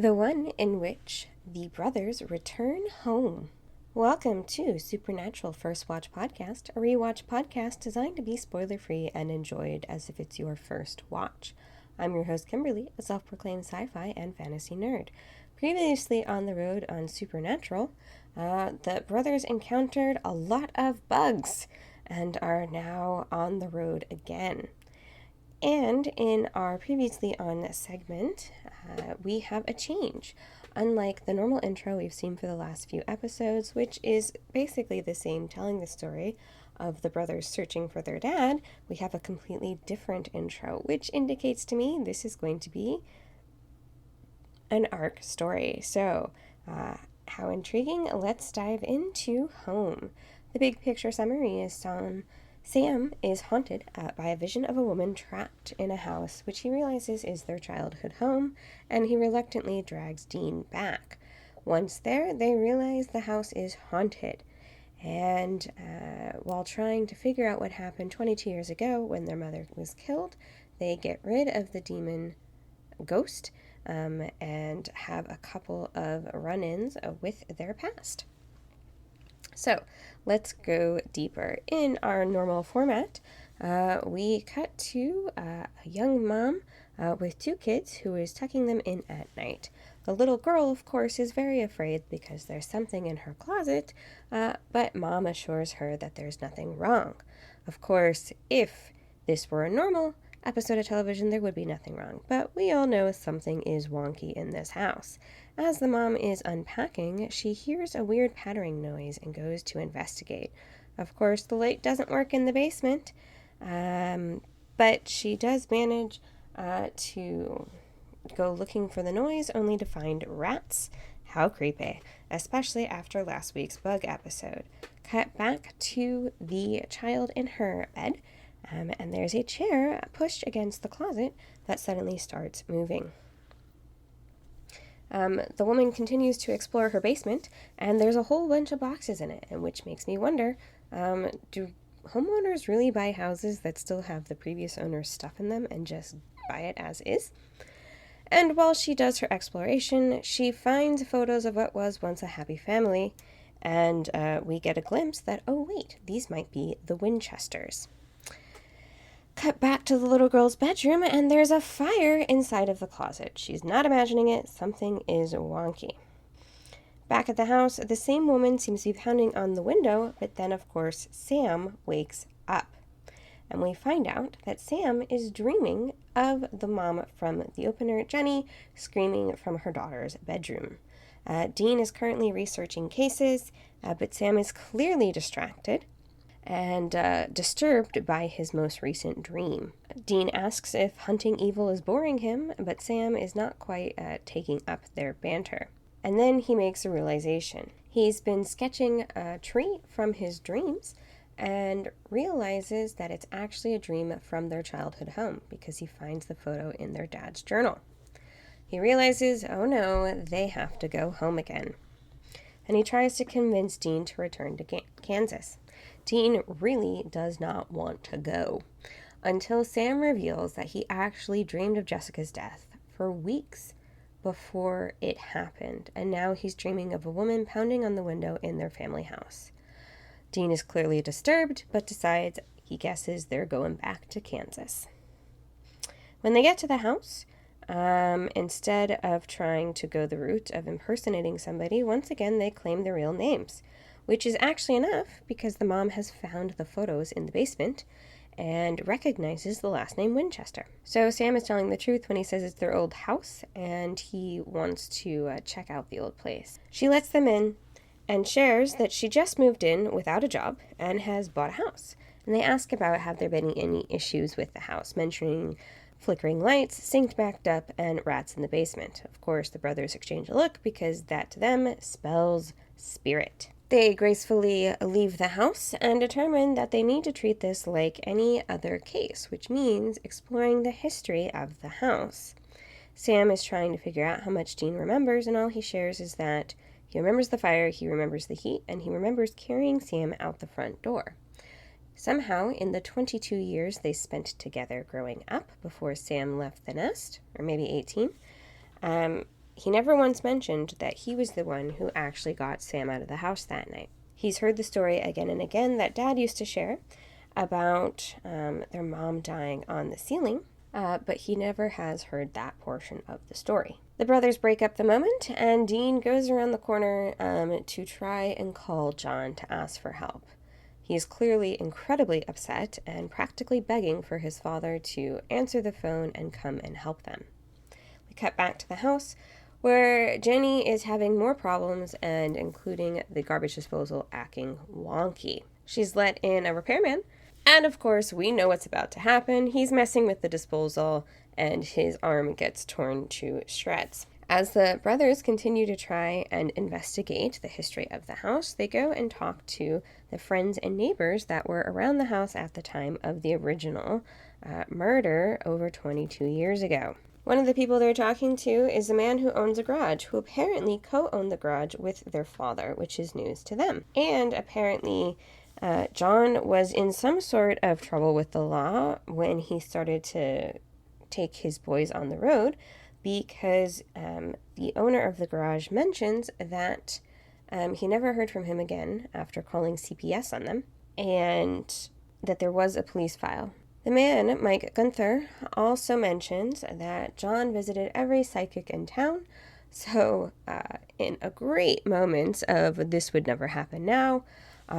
the one in which the brothers return home. Welcome to Supernatural First Watch Podcast, a rewatch podcast designed to be spoiler-free and enjoyed as if it's your first watch. I'm your host, Kimberly, a self-proclaimed sci-fi and fantasy nerd. Previously on the road on Supernatural, the brothers encountered a lot of bugs and are now on the road again. And in our previously on segment, we have a change. Unlike the normal intro we've seen for the last few episodes, which is basically the same, telling the story of the brothers searching for their dad, we have a completely different intro, which indicates to me this is going to be an arc story. So, how intriguing. Let's dive into Home. The big picture summary is Sam is haunted by a vision of a woman trapped in a house, which he realizes is their childhood home, and he reluctantly drags Dean back. Once there, they realize the house is haunted, and while trying to figure out what happened 22 years ago when their mother was killed, they get rid of the demon ghost and have a couple of run-ins with their past. So, let's go deeper. In our normal format, we cut to a young mom with two kids who is tucking them in at night. The little girl, of course, is very afraid because there's something in her closet, but mom assures her that there's nothing wrong. Of course, if this were a normal episode of television, there would be nothing wrong, but we all know something is wonky in this house. As the mom is unpacking, she hears a weird pattering noise and goes to investigate. Of course, the light doesn't work in the basement, but she does manage to go looking for the noise, only to find rats. How creepy, especially after last week's bug episode. Cut back to the child in her bed, and there's a chair pushed against the closet that suddenly starts moving. The woman continues to explore her basement, and there's a whole bunch of boxes in it, and which makes me wonder, do homeowners really buy houses that still have the previous owner's stuff in them and just buy it as is? And while she does her exploration, she finds photos of what was once a happy family, and we get a glimpse that, oh wait, these might be the Winchesters. Cut back to the little girl's bedroom, and there's a fire inside of the closet. She's not imagining it. Something is wonky. Back at the house, the same woman seems to be pounding on the window, but then, of course, Sam wakes up. And we find out that Sam is dreaming of the mom from the opener, Jenny, screaming from her daughter's bedroom. Dean is currently researching cases, but Sam is clearly distracted and disturbed by his most recent dream. Dean asks if hunting evil is boring him, but Sam is not quite taking up their banter. And then he makes a realization. He's been sketching a tree from his dreams and realizes that it's actually a dream from their childhood home because he finds the photo in their dad's journal. He realizes, oh no, they have to go home again. And he tries to convince Dean to return to Kansas. Dean really does not want to go, until Sam reveals that he actually dreamed of Jessica's death for weeks before it happened, and now he's dreaming of a woman pounding on the window in their family house. Dean is clearly disturbed, but decides he guesses they're going back to Kansas. When they get to the house, instead of trying to go the route of impersonating somebody, once again they claim their real names, which is actually enough because the mom has found the photos in the basement and recognizes the last name Winchester. So Sam is telling the truth when he says it's their old house and he wants to check out the old place. She lets them in and shares that she just moved in without a job and has bought a house. And they ask about have there been any issues with the house, mentioning flickering lights, sink backed up, and rats in the basement. Of course, the brothers exchange a look because that to them spells spirit. They gracefully leave the house and determine that they need to treat this like any other case, which means exploring the history of the house. Sam is trying to figure out how much Dean remembers, and all he shares is that he remembers the fire, he remembers the heat, and he remembers carrying Sam out the front door. Somehow, in the 22 years they spent together growing up before Sam left the nest, or maybe 18, he never once mentioned that he was the one who actually got Sam out of the house that night. He's heard the story again and again that Dad used to share about their mom dying on the ceiling, but he never has heard that portion of the story. The brothers break up the moment, and Dean goes around the corner to try and call John to ask for help. He is clearly incredibly upset and practically begging for his father to answer the phone and come and help them. We cut back to the house where Jenny is having more problems, and including the garbage disposal acting wonky. She's let in a repairman, and of course we know what's about to happen. He's messing with the disposal and his arm gets torn to shreds. As the brothers continue to try and investigate the history of the house, they go and talk to the friends and neighbors that were around the house at the time of the original murder over 22 years ago. One of the people they're talking to is a man who owns a garage, who apparently co-owned the garage with their father, which is news to them. And apparently John was in some sort of trouble with the law when he started to take his boys on the road, because the owner of the garage mentions that he never heard from him again after calling CPS on them, and that there was a police file. The man, Mike Gunther, also mentions that John visited every psychic in town, so in a great moment of this would never happen now,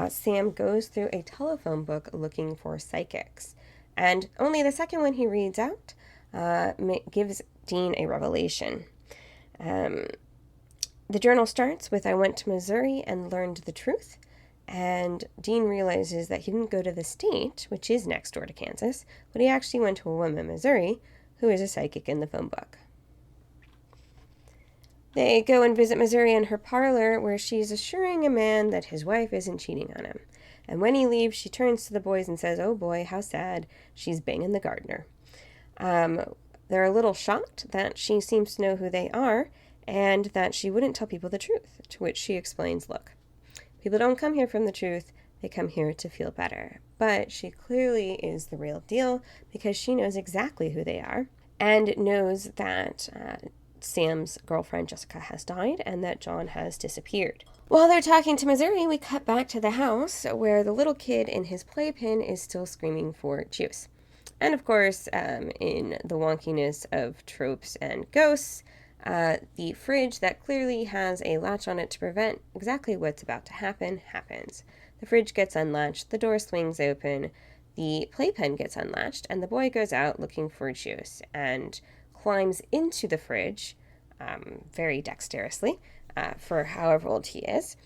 Sam goes through a telephone book looking for psychics, and only the second one he reads out gives Dean a revelation. The journal starts with, "I went to Missouri and learned the truth," and Dean realizes that he didn't go to the state, which is next door to Kansas, but he actually went to a woman in Missouri who is a psychic in the phone book. They go and visit Missouri in her parlor, where she's assuring a man that his wife isn't cheating on him. And when he leaves, she turns to the boys and says, "Oh boy, how sad, she's banging the gardener." They're a little shocked that she seems to know who they are, and that she wouldn't tell people the truth, to which she explains, "Look, people don't come here from the truth, they come here to feel better." But she clearly is the real deal, because she knows exactly who they are, and knows that Sam's girlfriend Jessica has died, and that John has disappeared. While they're talking to Missouri, we cut back to the house, where the little kid in his playpen is still screaming for juice. And of course, in the wonkiness of tropes and ghosts, the fridge that clearly has a latch on it to prevent exactly what's about to happen happens. The fridge gets unlatched, the door swings open, the playpen gets unlatched, and the boy goes out looking for juice and climbs into the fridge, very dexterously, for however old he is,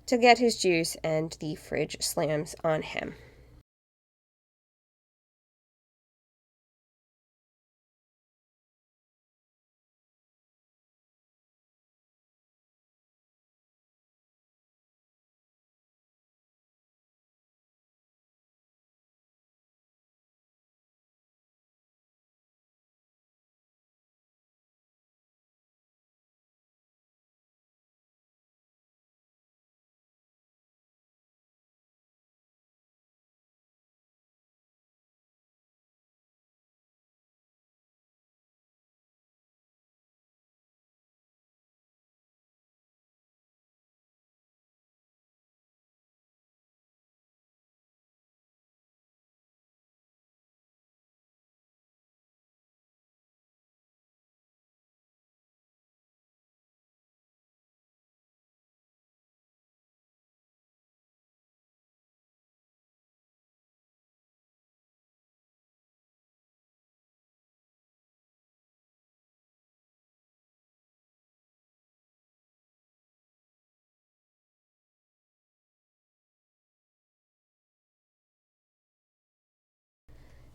to get his juice, and the fridge slams on him.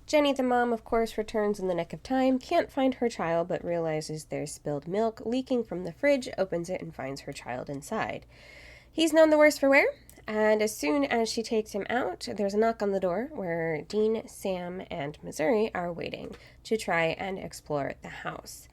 Jenny, the mom, of course, returns in the nick of time, can't find her child, but realizes there's spilled milk leaking from the fridge, opens it, and finds her child inside. He's none the worse for wear, and as soon as she takes him out, there's a knock on the door where Dean, Sam, and Missouri are waiting to try and explore the house.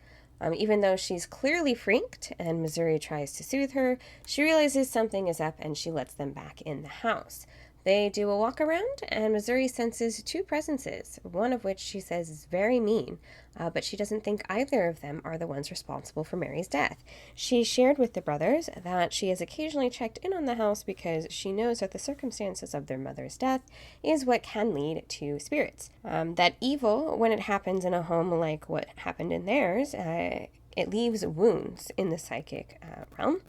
Even though she's clearly freaked and Missouri tries to soothe her, she realizes something is up and she lets them back in the house. They do a walk around, and Missouri senses two presences, one of which she says is very mean, but she doesn't think either of them are the ones responsible for Mary's death. She shared with the brothers that she has occasionally checked in on the house because she knows that the circumstances of their mother's death is what can lead to spirits. That evil, when it happens in a home like what happened in theirs, it leaves wounds in the psychic realm,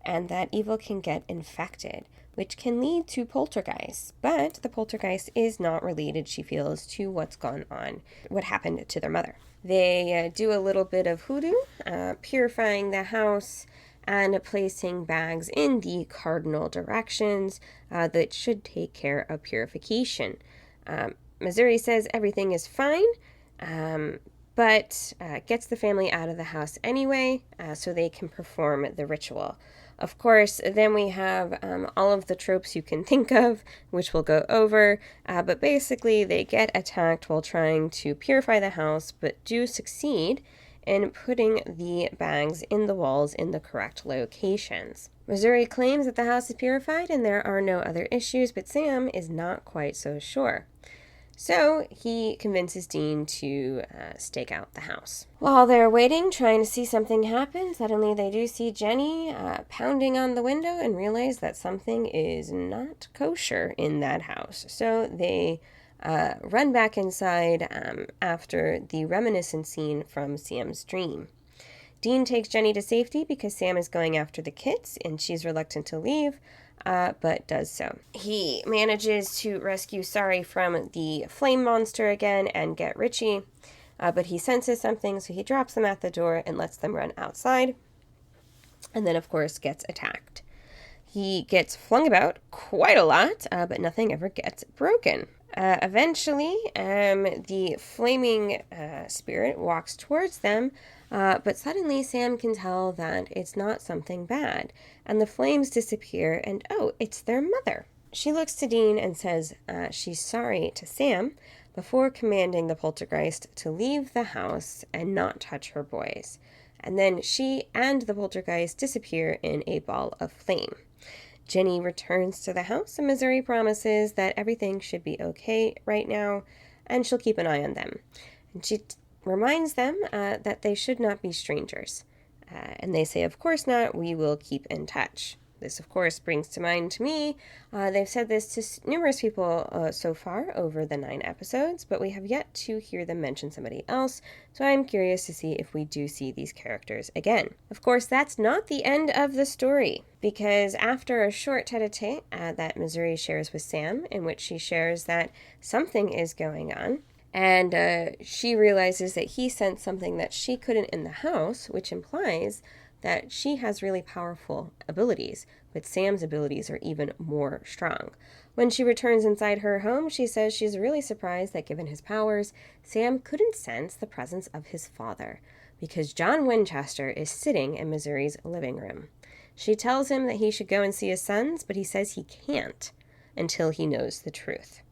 and that evil can get infected, which can lead to poltergeists. But the poltergeist is not related, she feels, to what's gone on, what happened to their mother. They do a little bit of hoodoo, purifying the house and placing bags in the cardinal directions that should take care of purification. Missouri says everything is fine, but gets the family out of the house anyway so they can perform the ritual. Of course, then we have all of the tropes you can think of, which we'll go over, but basically they get attacked while trying to purify the house, but do succeed in putting the bags in the walls in the correct locations. Missouri claims that the house is purified and there are no other issues, but Sam is not quite so sure. So he convinces Dean to stake out the house. While they're waiting, trying to see something happen, suddenly they do see Jenny pounding on the window and realize that something is not kosher in that house. So they run back inside after the reminiscent scene from Sam's dream. Dean takes Jenny to safety because Sam is going after the kids and she's reluctant to leave. But does so. He manages to rescue Sari from the flame monster again and get Richie, but he senses something, so he drops them at the door and lets them run outside, and then, of course, gets attacked. He gets flung about quite a lot, but nothing ever gets broken. Eventually, the flaming spirit walks towards them, but suddenly Sam can tell that it's not something bad, and the flames disappear, and oh, it's their mother. She looks to Dean and says she's sorry to Sam before commanding the poltergeist to leave the house and not touch her boys. And then she and the poltergeist disappear in a ball of flame. Jenny returns to the house, and Missouri promises that everything should be okay right now, and she'll keep an eye on them. And she reminds them that they should not be strangers. And they say, of course not, we will keep in touch. This, of course, brings to mind to me, they've said this to numerous people so far over the 9 episodes, but we have yet to hear them mention somebody else, so I'm curious to see if we do see these characters again. Of course, that's not the end of the story, because after a short tete-a-tete that Missouri shares with Sam, in which she shares that something is going on, and she realizes that he sensed something that she couldn't in the house, which implies that she has really powerful abilities, but Sam's abilities are even more strong. When she returns inside her home, she says she's really surprised that given his powers, Sam couldn't sense the presence of his father, because John Winchester is sitting in Missouri's living room. She tells him that he should go and see his sons, but he says he can't until he knows the truth,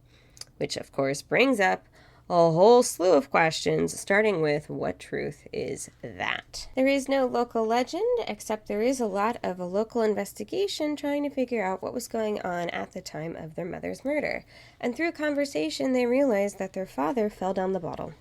which of course brings up a whole slew of questions, starting with what truth is that? There is no local legend, except there is a lot of a local investigation trying to figure out what was going on at the time of their mother's murder. And through conversation, they realized that their father fell down the bottle.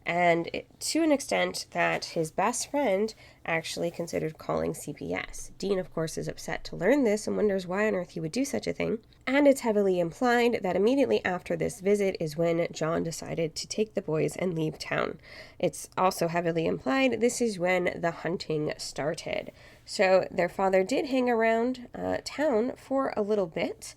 And to an extent that his best friend actually considered calling CPS. Dean, of course, is upset to learn this and wonders why on earth he would do such a thing. And it's heavily implied that immediately after this visit is when John decided to take the boys and leave town. It's also heavily implied this is when the hunting started. So their father did hang around town for a little bit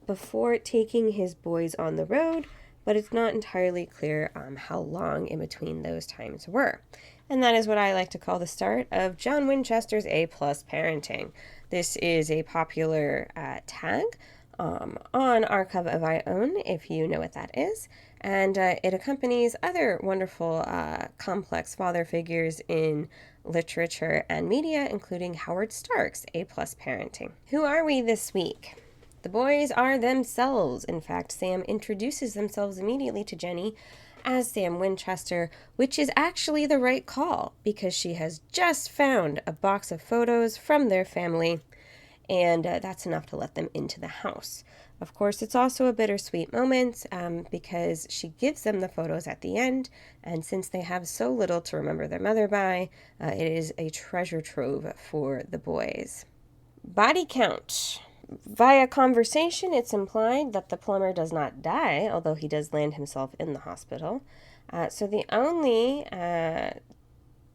before taking his boys on the road, but it's not entirely clear how long in between those times were. And that is what I like to call the start of John Winchester's A-plus parenting. This is a popular tag on Archive of I Own, if you know what that is. And it accompanies other wonderful, complex father figures in literature and media, including Howard Stark's A-plus parenting. Who are we this week? The boys are themselves. In fact, Sam introduces themselves immediately to Jenny as Sam Winchester, which is actually the right call because she has just found a box of photos from their family and that's enough to let them into the house. Of course, it's also a bittersweet moment because she gives them the photos at the end, and since they have so little to remember their mother by, it is a treasure trove for the boys. Body count. Via conversation, it's implied that the plumber does not die, although he does land himself in the hospital. So the only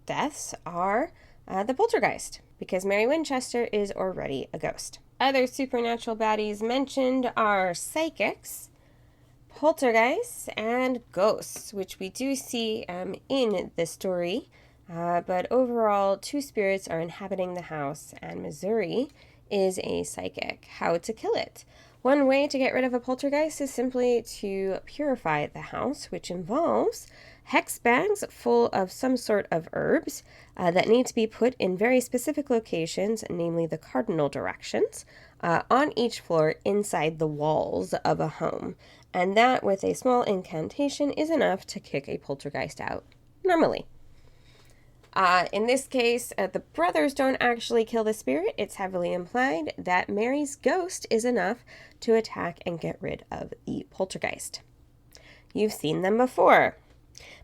deaths are the poltergeist, because Mary Winchester is already a ghost. Other supernatural baddies mentioned are psychics, poltergeists, and ghosts, which we do see in the story. But overall, two spirits are inhabiting the house, and Missouri is a psychic. How to kill it? One way to get rid of a poltergeist is simply to purify the house, which involves hex bags full of some sort of herbs that need to be put in very specific locations, namely the cardinal directions, on each floor inside the walls of a home. And that, with a small incantation, is enough to kick a poltergeist out, normally. In this case, the brothers don't actually kill the spirit. It's heavily implied that Mary's ghost is enough to attack and get rid of the poltergeist. You've seen them before.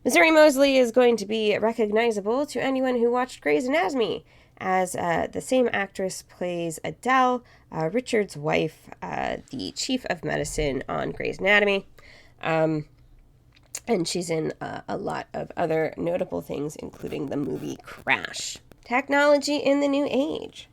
Missouri Moseley is going to be recognizable to anyone who watched Grey's Anatomy, as the same actress plays Adele, Richard's wife, the chief of medicine on Grey's Anatomy. And she's in a lot of other notable things, including the movie Crash. Technology in the new age.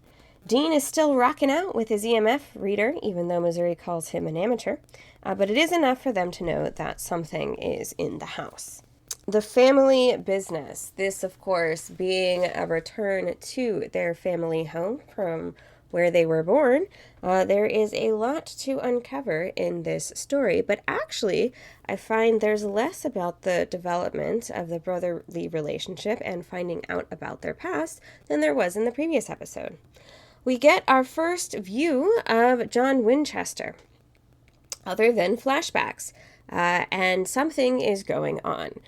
Dean is still rocking out with his EMF reader, even though Missouri calls him an amateur. But it is enough for them to know that something is in the house. The family business. This, of course, being a return to their family home from where they were born. There is a lot to uncover in this story, but actually, I find there's less about the development of the brotherly relationship and finding out about their past than there was in the previous episode. We get our first view of John Winchester, other than flashbacks, and something is going on.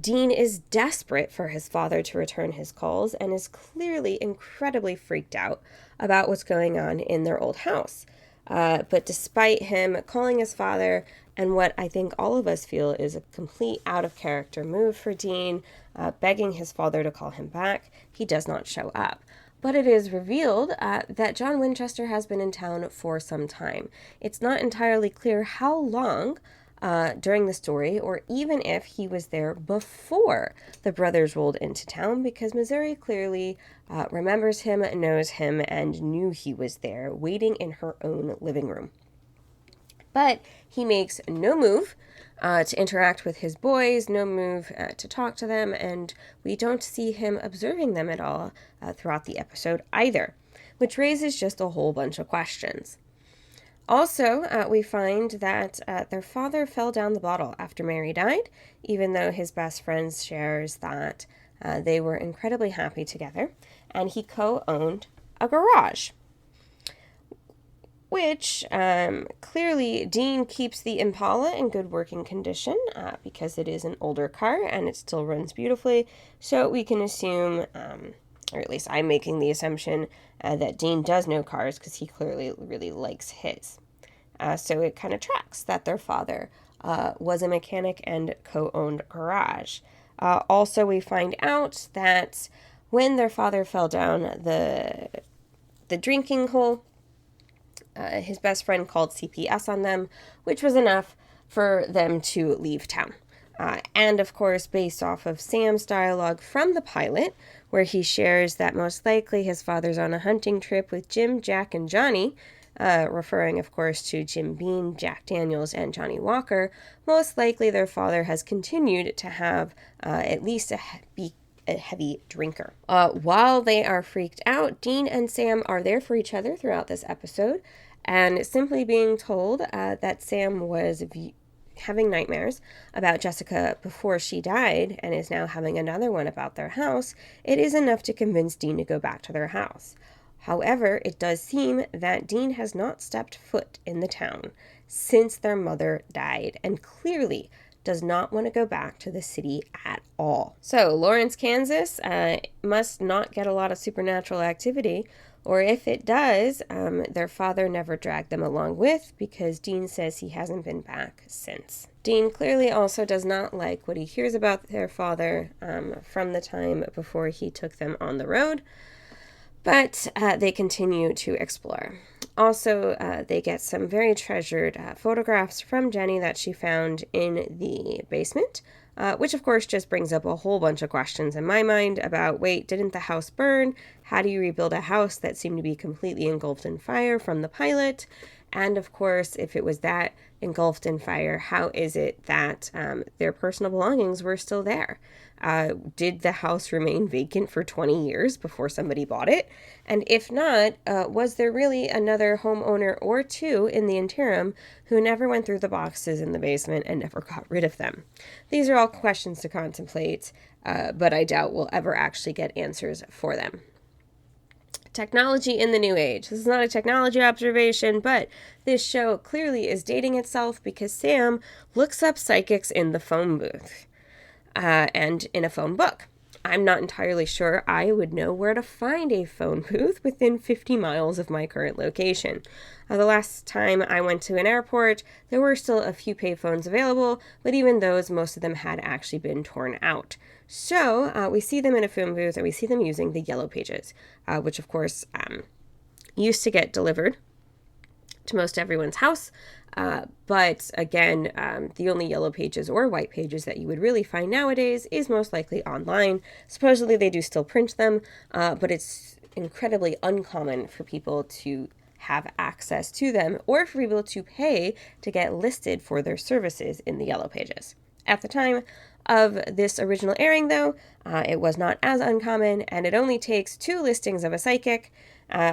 Dean is desperate for his father to return his calls and is clearly incredibly freaked out about what's going on in their old house. But despite him calling his father, and what I think all of us feel is a complete out-of-character move for Dean, begging his father to call him back, he does not show up. But it is revealed that John Winchester has been in town for some time. It's not entirely clear how long during the story, or even if he was there before the brothers rolled into town, because Missouri clearly remembers him, knows him, and knew he was there, waiting in her own living room. But he makes no move to interact with his boys, no move to talk to them, and we don't see him observing them at all throughout the episode either, which raises just a whole bunch of questions. Also, we find that their father fell down the bottle after Mary died, even though his best friend shares that they were incredibly happy together, and he co-owned a garage, which clearly Dean keeps the Impala in good working condition because it is an older car and it still runs beautifully, so we can assume, or at least I'm making the assumption, that Dean does know cars because he clearly really likes his. So it kind of tracks that their father was a mechanic and co-owned garage. Also, we find out that when their father fell down the drinking hole, his best friend called CPS on them, which was enough for them to leave town. And of course, based off of Sam's dialogue from the pilot, where he shares that most likely his father's on a hunting trip with Jim, Jack, and Johnny, referring, of course, to Jim Beam, Jack Daniels, and Johnny Walker, most likely their father has continued to have at least a heavy drinker. While they are freaked out, Dean and Sam are there for each other throughout this episode, and simply being told that Sam was having nightmares about Jessica before she died and is now having another one about their house, it is enough to convince Dean to go back to their house. However, it does seem that Dean has not stepped foot in the town since their mother died, and clearly does not want to go back to the city at all. So, Lawrence, Kansas must not get a lot of supernatural activity Or if it does, their father never dragged them along with because Dean says he hasn't been back since. Dean clearly also does not like what he hears about their father from the time before he took them on the road, but they continue to explore. Also, they get some very treasured photographs from Jenny that she found in the basement, which of course just brings up a whole bunch of questions in my mind about, wait, didn't the house burn? How do you rebuild a house that seemed to be completely engulfed in fire from the pilot? And of course, if it was that engulfed in fire, how is it that their personal belongings were still there? Did the house remain vacant for 20 years before somebody bought it? And if not, was there really another homeowner or two in the interim who never went through the boxes in the basement and never got rid of them? These are all questions to contemplate, but I doubt we'll ever actually get answers for them. Technology in the new age. This is not a technology observation, but this show clearly is dating itself because Sam looks up psychics in the phone booth and in a phone book. I'm not entirely sure I would know where to find a phone booth within 50 miles of my current location. The last time I went to an airport, there were still a few payphones available, but even those, most of them had actually been torn out. So we see them in a phone booth and we see them using the yellow pages, which of course used to get delivered to most everyone's house. But again, the only yellow pages or white pages that you would really find nowadays is most likely online. Supposedly they do still print them, but it's incredibly uncommon for people to have access to them or for people to pay to get listed for their services in the yellow pages. At the time of this original airing, though, it was not as uncommon, and it only takes 2 listings of a psychic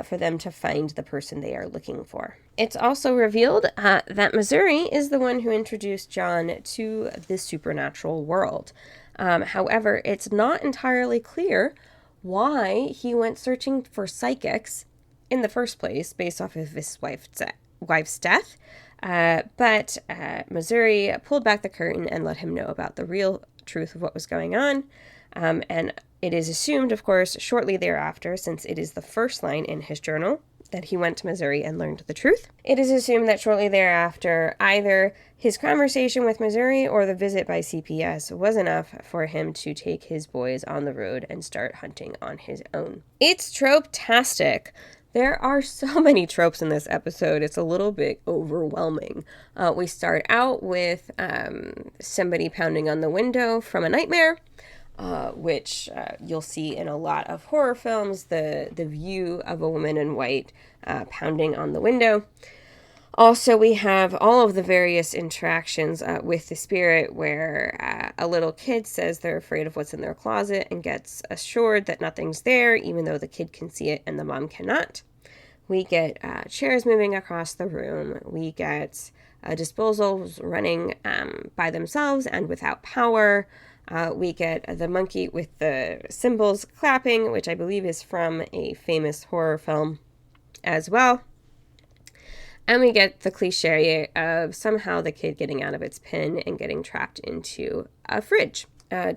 for them to find the person they are looking for. It's also revealed that Missouri is the one who introduced John to the supernatural world. However, it's not entirely clear why he went searching for psychics in the first place based off of his wife's death. But Missouri pulled back the curtain and let him know about the real truth of what was going on. And it is assumed, of course, shortly thereafter, since it is the first line in his journal, that he went to Missouri and learned the truth. It is assumed that shortly thereafter, either his conversation with Missouri or the visit by CPS was enough for him to take his boys on the road and start hunting on his own. It's trope-tastic. There are so many tropes in this episode, it's a little bit overwhelming. We start out with somebody pounding on the window from a nightmare, which you'll see in a lot of horror films, the view of a woman in white pounding on the window. Also, we have all of the various interactions with the spirit where a little kid says they're afraid of what's in their closet and gets assured that nothing's there, even though the kid can see it and the mom cannot. We get chairs moving across the room. We get disposals running by themselves and without power. We get the monkey with the cymbals clapping, which I believe is from a famous horror film as well. And we get the cliche of somehow the kid getting out of its pen and getting trapped into a fridge.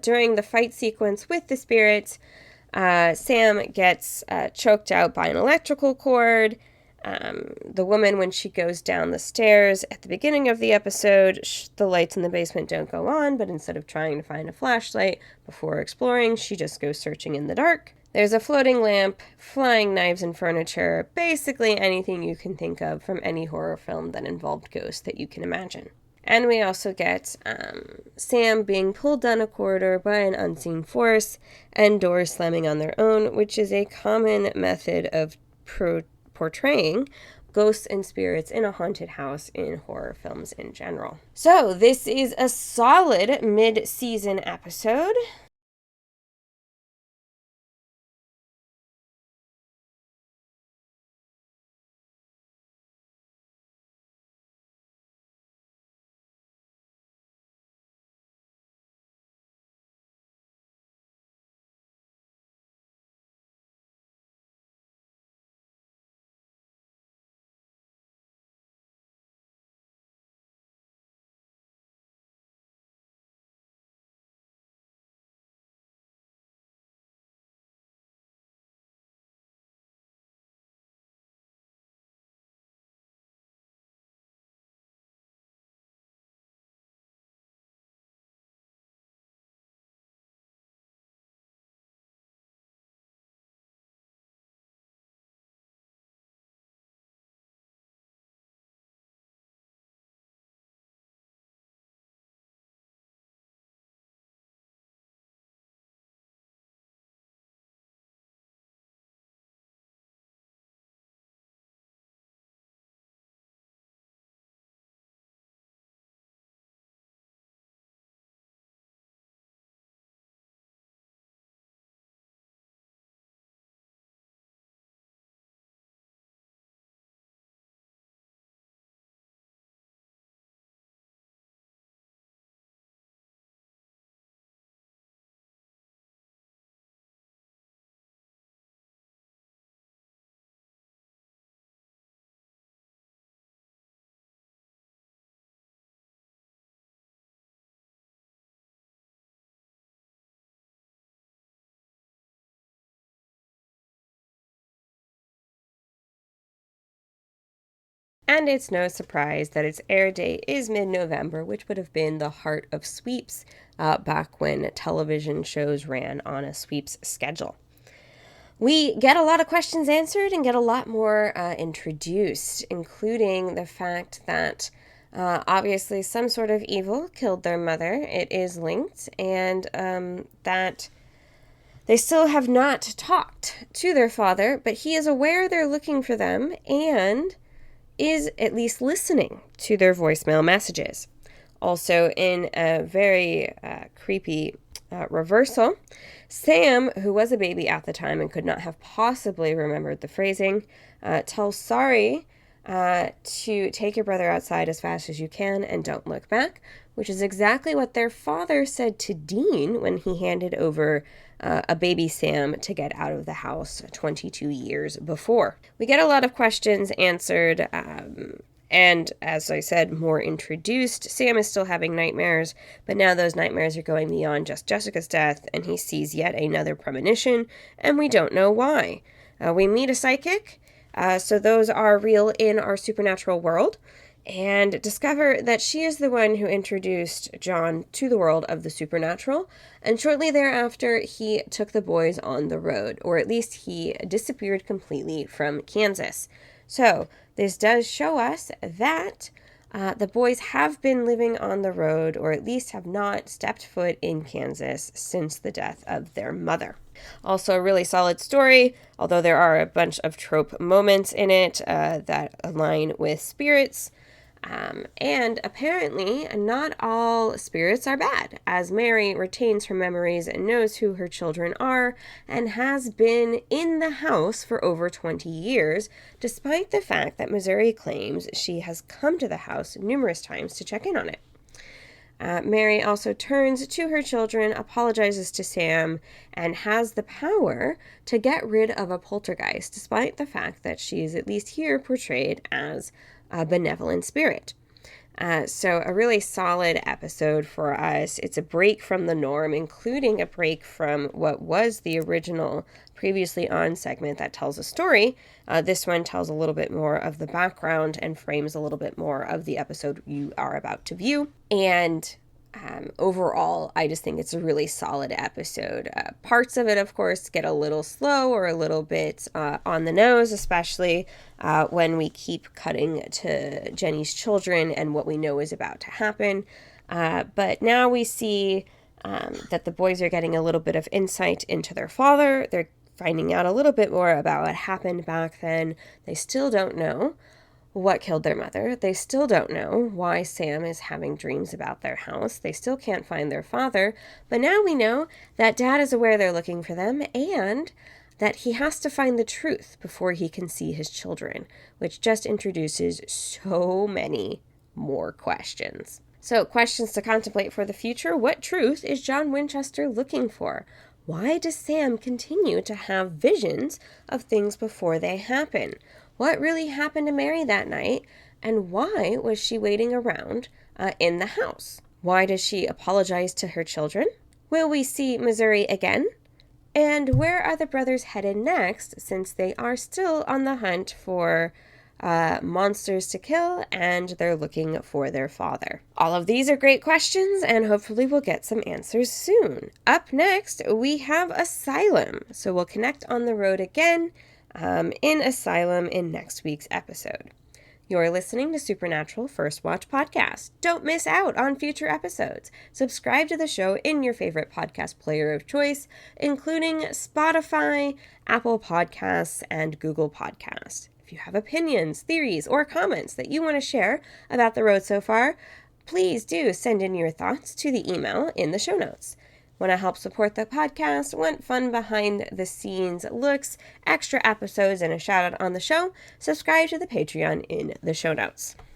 During the fight sequence with the spirits, Sam gets choked out by an electrical cord. The woman, when she goes down the stairs at the beginning of the episode, the lights in the basement don't go on, but instead of trying to find a flashlight before exploring, she just goes searching in the dark. There's a floating lamp, flying knives and furniture, basically anything you can think of from any horror film that involved ghosts that you can imagine. And we also get Sam being pulled down a corridor by an unseen force and doors slamming on their own, which is a common method of portraying ghosts and spirits in a haunted house in horror films in general. So this is a solid mid-season episode. and it's no surprise that its air date is mid-November, which would have been the heart of sweeps back when television shows ran on a sweeps schedule. We get a lot of questions answered and get a lot more introduced, including the fact that obviously some sort of evil killed their mother. It is linked, and that they still have not talked to their father, but he is aware they're looking for them and is at least listening to their voicemail messages. Also, in a very creepy reversal, Sam, who was a baby at the time and could not have possibly remembered the phrasing, tells Sorry to take your brother outside as fast as you can and don't look back, which is exactly what their father said to Dean when he handed over a baby Sam to get out of the house 22 years before. We get a lot of questions answered, and as I said, more introduced. Sam is still having nightmares, but now those nightmares are going beyond just Jessica's death, and he sees yet another premonition, and we don't know why. We meet a psychic, so those are real in our supernatural world, and discover that she is the one who introduced John to the world of the supernatural, and shortly thereafter he took the boys on the road, or at least he disappeared completely from Kansas. So this does show us that the boys have been living on the road, or at least have not stepped foot in Kansas since the death of their mother. Also a really solid story, although there are a bunch of trope moments in it that align with spirits. And apparently not all spirits are bad, as Mary retains her memories and knows who her children are and has been in the house for over 20 years, despite the fact that Missouri claims she has come to the house numerous times to check in on it. Mary also turns to her children, apologizes to Sam, and has the power to get rid of a poltergeist, despite the fact that she is at least here portrayed as a benevolent spirit. So a really solid episode for us. It's a break from the norm, including a break from what was the original previously on segment that tells a story. This one tells a little bit more of the background and frames a little bit more of the episode you are about to view. And overall, I just think it's a really solid episode. Parts of it, of course, get a little slow or a little bit on the nose, especially when we keep cutting to Jenny's children and what we know is about to happen. But now we see that the boys are getting a little bit of insight into their father. They're finding out a little bit more about what happened back then. They still don't know what killed their mother. They still don't know why Sam is having dreams about their house. They still can't find their father. But now we know that Dad is aware they're looking for them and that he has to find the truth before he can see his children, which just introduces so many more questions. So, questions to contemplate for the future. What truth is John Winchester looking for? Why does Sam continue to have visions of things before they happen? What really happened to Mary that night, and why was she waiting around in the house? Why does she apologize to her children? Will we see Missouri again? And where are the brothers headed next, since they are still on the hunt for monsters to kill, and they're looking for their father? All of these are great questions, and hopefully we'll get some answers soon. Up next, we have Asylum, so we'll connect on the road again in Asylum in next week's episode. You're listening to Supernatural First Watch Podcast. Don't miss out on future episodes. Subscribe to the show in your favorite podcast player of choice, including Spotify, Apple Podcasts, and Google Podcasts. If you have opinions, theories, or comments that you want to share about the road so far, please do send in your thoughts to the email in the show notes. Want to help support the podcast, want fun behind the scenes looks, extra episodes, and a shout out on the show? Subscribe to the Patreon in the show notes.